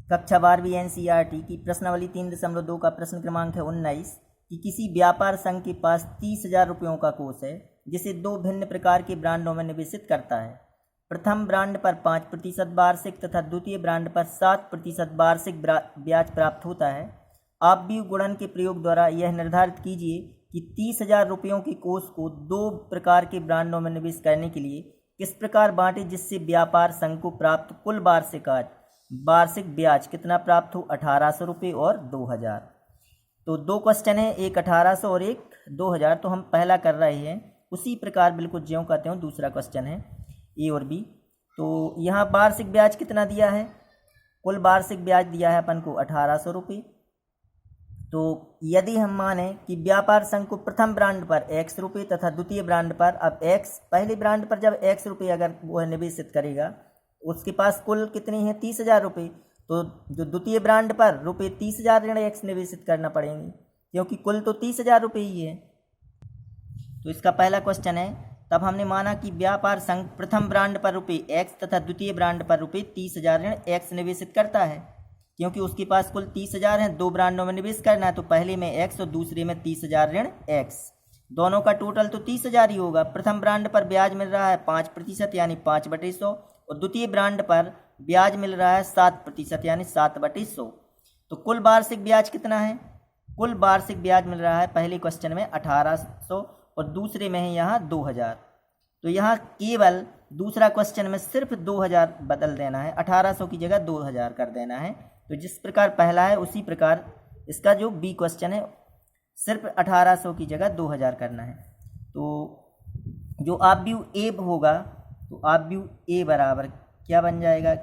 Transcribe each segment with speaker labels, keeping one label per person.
Speaker 1: कक्षा 12वीं एनसीईआरटी की प्रश्नावली 3.2 का प्रश्न क्रमांक है 19 कि किसी व्यापार संघ के पास 30,000 रुपयों का कोष है जिसे दो भिन्न प्रकार के ब्रांडों में निवेशित करता है। प्रथम ब्रांड पर 5% वार्षिक तथा द्वितीय ब्रांड पर 7% वार्षिक ब्याज प्राप्त होता है। आप भी गुणन के प्रयोग द्वारा यह निर्धारित कीजिए कि 30,000 रुपयों के कोष को दो प्रकार के ब्रांडों में निवेश करने के लिए किस प्रकार बांटे जिससे व्यापार संघ को प्राप्त कुल वार्षिक ब्याज कितना प्राप्त हो, 1800 रुपये और 2000। तो दो क्वेश्चन है, एक 1800 और एक 2000। तो हम पहला कर रहे हैं उसी प्रकार बिल्कुल ज्यों कहते हो दूसरा क्वेश्चन है ए और बी। तो यहाँ वार्षिक ब्याज कितना दिया है, कुल वार्षिक ब्याज दिया है अपन को 1800 रुपये। तो यदि हम माने कि व्यापार संघ को प्रथम ब्रांड पर x रुपये तथा द्वितीय ब्रांड पर, अब x पहले ब्रांड पर जब x रुपये अगर वो निवेशित करेगा उसके पास कुल कितनी है 30,000 रुपये। तो जो द्वितीय ब्रांड पर रुपये 30,000 ऋण x निवेशित करना पड़ेंगे क्योंकि कुल तो 30,000 रुपये ही है। तो इसका पहला क्वेश्चन है, तब हमने माना कि व्यापार संघ प्रथम ब्रांड पर रुपये x तथा द्वितीय ब्रांड पर रुपये 30,000 ऋण x निवेशित करता है क्योंकि उसके पास कुल 30,000 हैं, दो ब्रांडों में निवेश करना है। तो पहले में x और दूसरे में 30,000 ऋण x, दोनों का टोटल तो 30,000 ही होगा। प्रथम ब्रांड पर ब्याज मिल रहा है 5% यानी 5/100 और द्वितीय ब्रांड पर ब्याज मिल रहा है 7% यानी 7/100। तो कुल वार्षिक ब्याज कितना है, कुल वार्षिक ब्याज मिल रहा है पहले क्वेश्चन में 1800 और दूसरे में है यहाँ 2000। तो यहाँ केवल दूसरा क्वेश्चन में सिर्फ 2000 बदल देना है, 1800 की जगह 2000 कर देना है। तो जिस प्रकार पहला है उसी प्रकार इसका जो बी क्वेश्चन है सिर्फ 1800 की जगह 2000 करना है। तो जो आप व्यू ए होगा तो आप व्यू ए बराबर क्या बन जाएगा,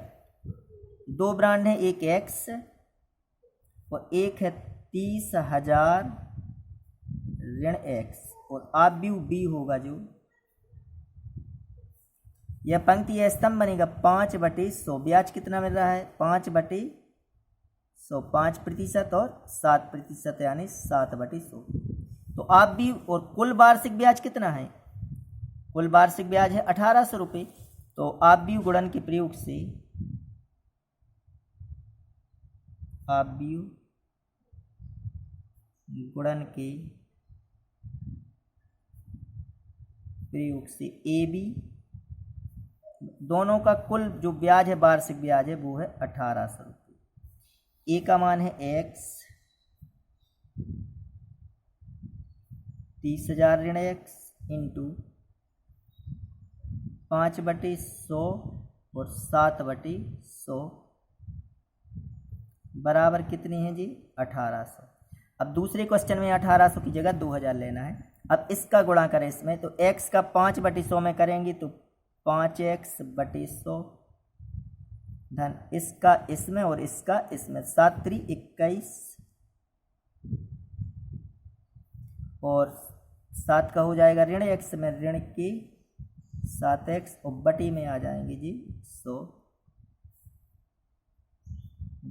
Speaker 1: दो ब्रांड है, एक एक्स और एक है 30,000 ऋण एक्स और आप व्यू बी होगा जो यह पंक्ति या स्तंभ बनेगा 5/100। ब्याज कितना मिल रहा है 5/100, 5% और 7% यानी 7/100। तो आप भी और कुल वार्षिक ब्याज कितना है, कुल वार्षिक ब्याज है 1800 रुपये। तो आप भी गुणन के प्रयोग से आप भी गुणन के प्रयोग से ए बी दोनों का कुल जो ब्याज है वार्षिक ब्याज है वो है 1800 रुपये। ए का मान है x, 30,000 ऋण x इंटू 5/100 और 7/100 बराबर कितनी है जी 1800। अब दूसरे क्वेश्चन में 1800 की जगह 2000 लेना है। अब इसका गुणा करें इसमें, तो x का 5/100 में करेंगे तो 5x/100 धन इसका इसमें और इसका इसमें, 7×3=21 और 7 का हो जाएगा ऋण x में ऋण के 7x और बटी में आ जाएंगे जी 100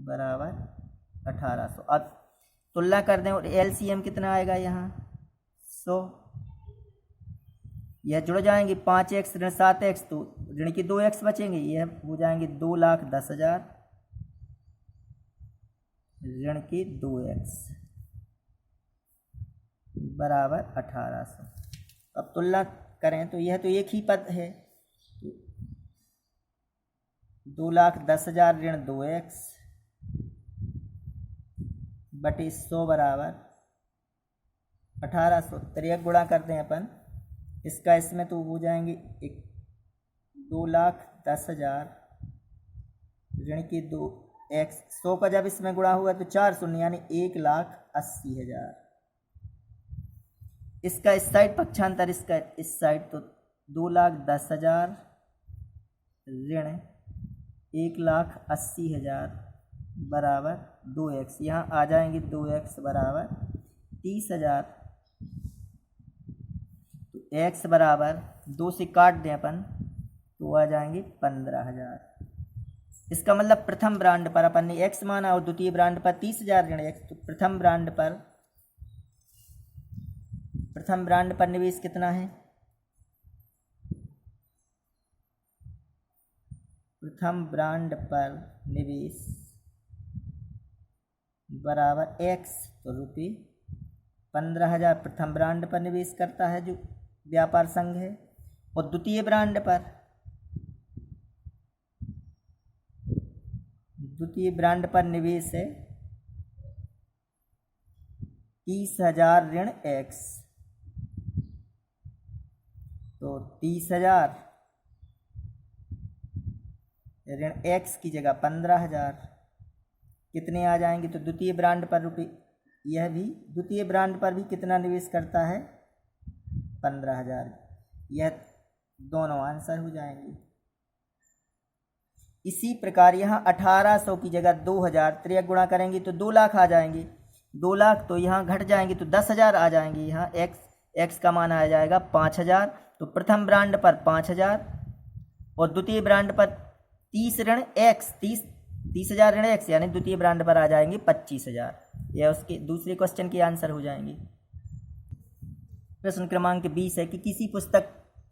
Speaker 1: बराबर 1800। अब तुलना कर दें और एलसीएम कितना आएगा यहाँ 100, यह जुड़ जाएंगे 5x ऋण 7x तो ऋण के 2x बचेंगे, यह हो जाएंगे 2,10,000 ऋण के 2x बराबर 1800। अब तुलना करें तो यह तो एक ही पद है, 2,10,000 ऋण 2x बटे 100 बराबर 1800। त्रियक गुणा करते हैं अपन, इसका इसमें तो हो जाएंगे 2,10,000 ऋण के 2x, 100 का जब इसमें गुणा हुआ तो 4 शून्य यानी 1,80,000। इसका इस साइड पक्षांतर, इसका इस साइड, तो 2,10,000 ऋण 1,80,000 बराबर 2x, यहाँ आ जाएंगे 2x बराबर 30,000। तो x बराबर 2 से काट दें अपन तो आ जाएंगे 15,000। इसका मतलब प्रथम ब्रांड पर अपन ने x माना और द्वितीय ब्रांड पर 30,000 ऋण x, तो प्रथम ब्रांड पर निवेश कितना है, प्रथम ब्रांड पर निवेश बराबर x, तो रुपये 15,000 प्रथम ब्रांड पर निवेश करता है जो व्यापार संघ है, और द्वितीय ब्रांड पर निवेश है 30,000 ऋण x, तो 30,000 ऋण x की जगह 15,000 कितने आ जाएंगे, तो द्वितीय ब्रांड पर रुपये, यह भी द्वितीय ब्रांड पर भी कितना निवेश करता है 15,000, यह दोनों आंसर हो जाएंगे। इसी प्रकार यहाँ 1800 की जगह 2,000 3 गुणा करेंगे तो 2 लाख आ जाएंगे, 2 लाख तो यहाँ घट जाएंगे तो 10,000 आ जाएंगे। यहाँ x का मान आ जाएगा 5,000, तो प्रथम ब्रांड पर 5,000 और द्वितीय ब्रांड पर 30,000 ऋण x, यानी द्वितीय ब्रांड पर आ जाएंगे 25,000। यह उसके दूसरे क्वेश्चन के आंसर हो जाएंगे। प्रश्न क्रमांक 20 है कि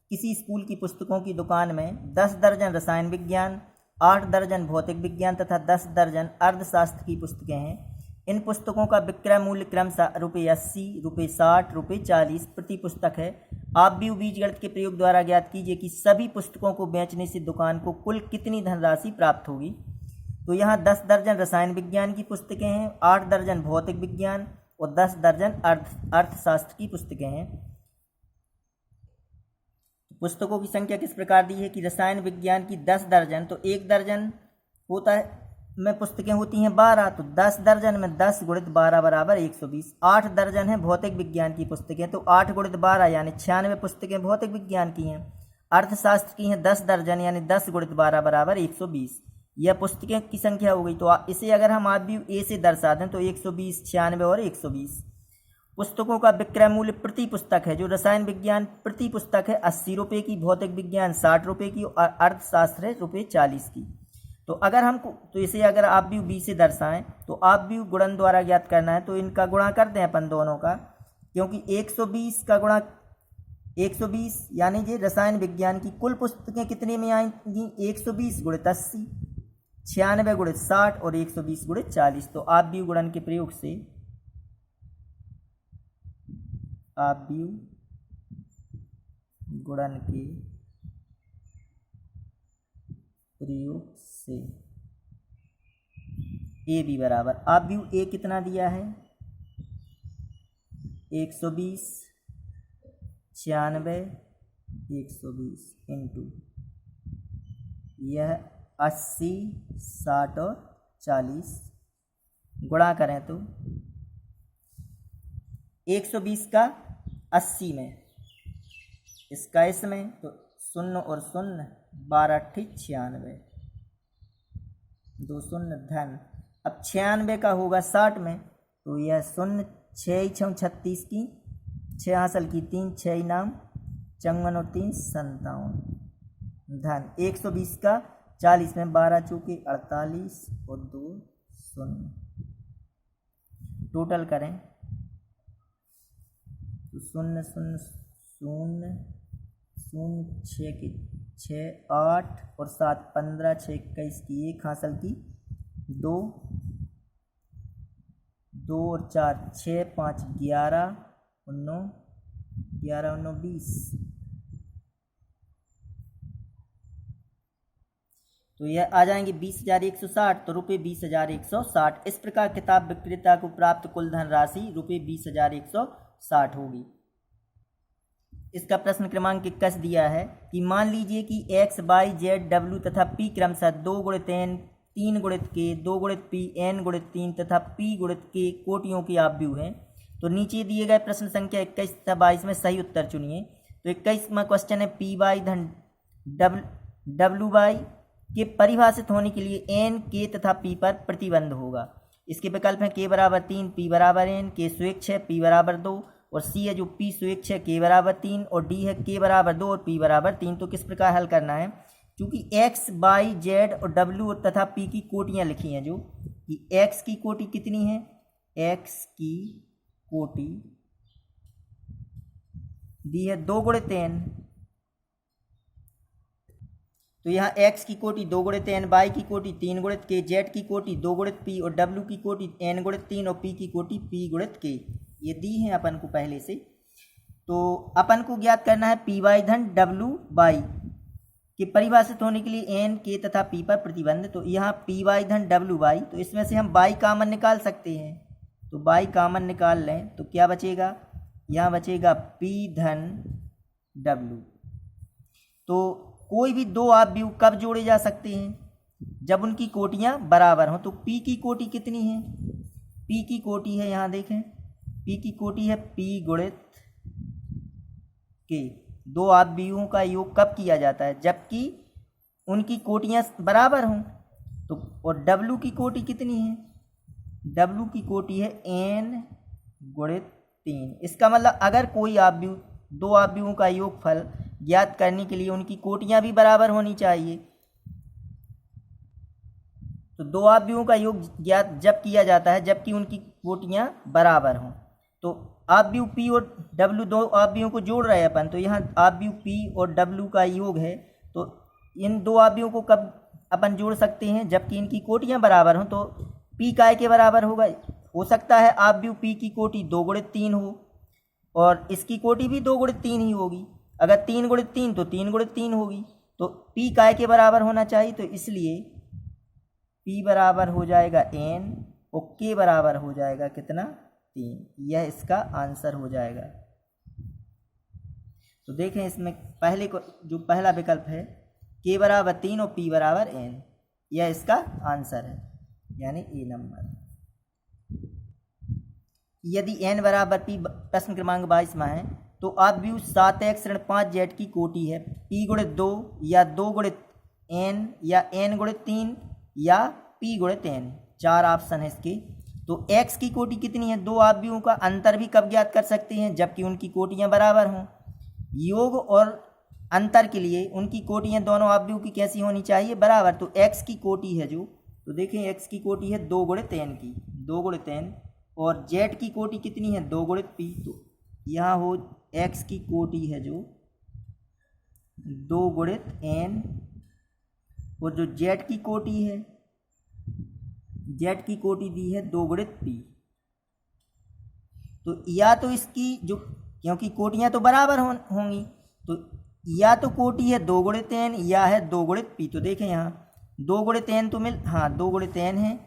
Speaker 1: किसी स्कूल की पुस्तकों की दुकान में 10 दर्जन रसायन विज्ञान, 8 दर्जन भौतिक विज्ञान तथा 10 दर्जन अर्थशास्त्र की पुस्तकें हैं। इन पुस्तकों का विक्रय मूल्य क्रमशः ₹80, ₹60, ₹40 प्रति पुस्तक है। आप भी बीजगणित के प्रयोग द्वारा ज्ञात कीजिए कि सभी पुस्तकों को बेचने से दुकान को कुल कितनी धनराशि प्राप्त होगी। तो यहाँ 10 दर्जन रसायन विज्ञान की पुस्तकें हैं, 8 दर्जन भौतिक विज्ञान और 10 दर्जन अर्थशास्त्र की पुस्तकें हैं। पुस्तकों की संख्या किस प्रकार दी है कि रसायन विज्ञान की 10 दर्जन, तो 1 दर्जन होता है में पुस्तकें होती हैं 12, तो 10 दर्जन में 10 गुणित 12 बराबर 120। 8 दर्जन है भौतिक विज्ञान की पुस्तकें, तो 8 गुणित 12 यानी 96 पुस्तकें भौतिक विज्ञान की हैं। अर्थशास्त्र की हैं 10 दर्जन यानी 10 गुणित 12 बराबर 120। यह पुस्तकें की संख्या हो गई। तो इसे अगर हम आप भी ए से दर्शा दें तो 120, 96 और 120। पुस्तकों का विक्रय मूल्य प्रति पुस्तक है, जो रसायन विज्ञान प्रति पुस्तक है 80 रुपये की, भौतिक विज्ञान 60 रुपये की और अर्थशास्त्र है ₹40 की। तो अगर हमको तो इसे अगर आप भी बी से दर्शाएं तो आप भी गुणन द्वारा ज्ञात करना है, तो इनका गुणा कर दें अपन दोनों का, क्योंकि 120 का गुणा 120 यानी ये रसायन विज्ञान की कुल पुस्तकें कितने में आएंगी 120 गुणित 80, 96 गुणित 60 और 120 गुणित 40। तो आप भी गुणन के प्रयोग से ए बी बराबर आप भी ए कितना दिया है 120, 96, 120 इंटू यह 80, 60 और 40 गुणा करें तो 120 का 80 में, इसका इसमें, तो 0 और 0 12 ठीक 96, 2 0 धन। अब 96 का होगा 60 में, तो यह 0 6 6 36 की 6 हासिल की 3 6 नाम 54 और 3 57 धन 120 का 40 में 12 चूँकि 48 और 2 0 टोटल करें तो 0 0 0 0 6 की 6 8 और 7 15 6 21 की 1 हासिल की 2 2 और 4 6 5 11 और 9 11 और 9 20। तो यह आ जाएंगे 20,160, तो ₹20,160। इस प्रकार किताब विक्रेता को प्राप्त कुल धनराशि ₹20,160 होगी। इसका प्रश्न क्रमांक 21 दिया है कि मान लीजिए कि x, y, z, w तथा p क्रमशः 2 गुणित n, 3 गुणित k, 2 गुणित p, n गुणित 3 तथा p गुणित k कोटियों की आव्यूह हैं। तो नीचे दिए गए प्रश्न संख्या 21 तथा 22 में सही उत्तर चुनिए। तो 21वां क्वेश्चन है पी वाई धन डब्ल्यू वाई के परिभाषित होने के लिए n, k तथा p पर प्रतिबंध होगा। इसके विकल्प हैं k बराबर 3, p बराबर n, k स्वेच्छ है, p बराबर 2 और c है जो p स्वेच्छ है, k बराबर 3 और d है k बराबर 2 और p बराबर 3। तो किस प्रकार हल करना है, क्योंकि x, y, z और w तथा p की कोटियां लिखी हैं, जो कि x की कोटि कितनी है, x की कोटि दी है 2 गुणित n, तो यहाँ x की कोटि 2 गुणित n, y की कोटि 3 गुणित k, z की कोटि 2 गुणित p और w की कोटि n गुणित 3 और p की कोटि p गुणित k, ये दी हैं अपन को पहले से। तो अपन को ज्ञात करना है पी वाई धन डब्ल्यू वाई के परिभाषित होने के लिए n k तथा p पर प्रतिबंध। तो यहाँ पी वाई धन डब्ल्यू वाई, तो इसमें से हम y कामन निकाल सकते हैं, तो y कामन निकाल लें तो क्या बचेगा, यहाँ बचेगा p धन w। तो कोई भी दो आव्यूह कब जोड़े जा सकते हैं, जब उनकी कोटियाँ बराबर हों। तो p की कोटि कितनी है, p की कोटि है, यहाँ देखें p की कोटि है p गुणित k। दो आव्यूहों का योग कब किया जाता है, जबकि उनकी कोटियाँ बराबर हों। तो और w की कोटि कितनी है, w की कोटि है n गुणित 3। इसका मतलब अगर कोई आव्यूह, दो आव्यूहों का योगफल ज्ञात करने के लिए उनकी कोटियाँ भी बराबर होनी चाहिए। तो दो आव्यूहों का योग ज्ञात जब किया जाता है जबकि उनकी कोटियाँ बराबर हों। तो आव्यूह p और w, दो आव्यूहों को जोड़ रहे हैं अपन, तो यहाँ आव्यूह p और w का योग है। तो इन दो आव्यूहों को कब अपन जोड़ सकते हैं, जबकि इनकी कोटियाँ बराबर हों। तो p काय के बराबर होगा, हो सकता है आव्यूह p की कोटि 2 गुणित 3 हो और इसकी कोटि भी 2 गुणित 3 ही होगी। अगर 3 गुणित 3 तो 3 गुणित 3 होगी। तो p काय के बराबर होना चाहिए, तो इसलिए p बराबर हो जाएगा n और k बराबर हो जाएगा कितना, 3। यह इसका आंसर हो जाएगा। तो देखें इसमें पहले को जो पहला विकल्प है k बराबर 3 और p बराबर n, यह इसका आंसर है, यानी ए नंबर। यदि n बराबर p, प्रश्न क्रमांक 22 में है, तो आव्यूह 7x ऋण 5z की कोटि है p गुणित 2 या 2 गुणित n या n गुणित 3 या p गुणित n, 4 ऑप्शन है इसके। तो x की कोटि कितनी है, दो आव्यूहों का अंतर भी कब ज्ञात कर सकते हैं, जबकि उनकी कोटियाँ बराबर हों। योग और अंतर के लिए उनकी कोटियाँ दोनों आव्यूह की कैसी होनी चाहिए, बराबर। तो x की कोटि है जो, तो देखें x की कोटि है 2 गुणित n की, 2 गुणित n, और z की कोटि कितनी है 2 गुणित p। तो यहाँ हो x की कोटि है जो 2 गुणित n, और जो z की कोटि है, z की कोटि दी है 2 गुणित p। तो या तो इसकी जो, क्योंकि कोटियाँ तो बराबर होंगी, तो या तो कोटि है 2 गुणित n या है 2 गुणित p। तो देखें यहाँ 2 गुणित n तो मिल, हाँ 2 गुणित n है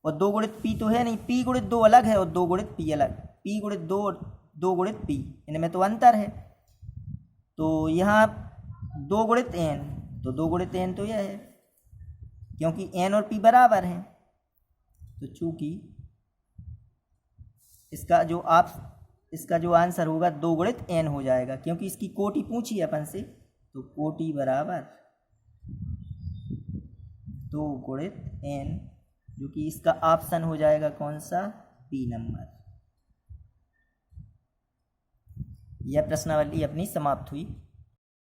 Speaker 1: और 2 गुणित p तो है नहीं, p गुणित 2 अलग है और 2 गुणित p अलग, p गुणित 2 और 2 गुणित p, इनमें तो अंतर है। तो यहाँ 2 गुणित n, तो 2 गुणित n तो यह है, क्योंकि n और p बराबर हैं। तो चूंकि इसका जो आंसर होगा 2 गुणित n हो जाएगा, क्योंकि इसकी कोटि पूछी है अपन से। तो कोटि बराबर 2 गुणित n, जो कि इसका ऑप्शन हो जाएगा कौन सा, p नंबर। यह प्रश्नावली अपनी समाप्त हुई।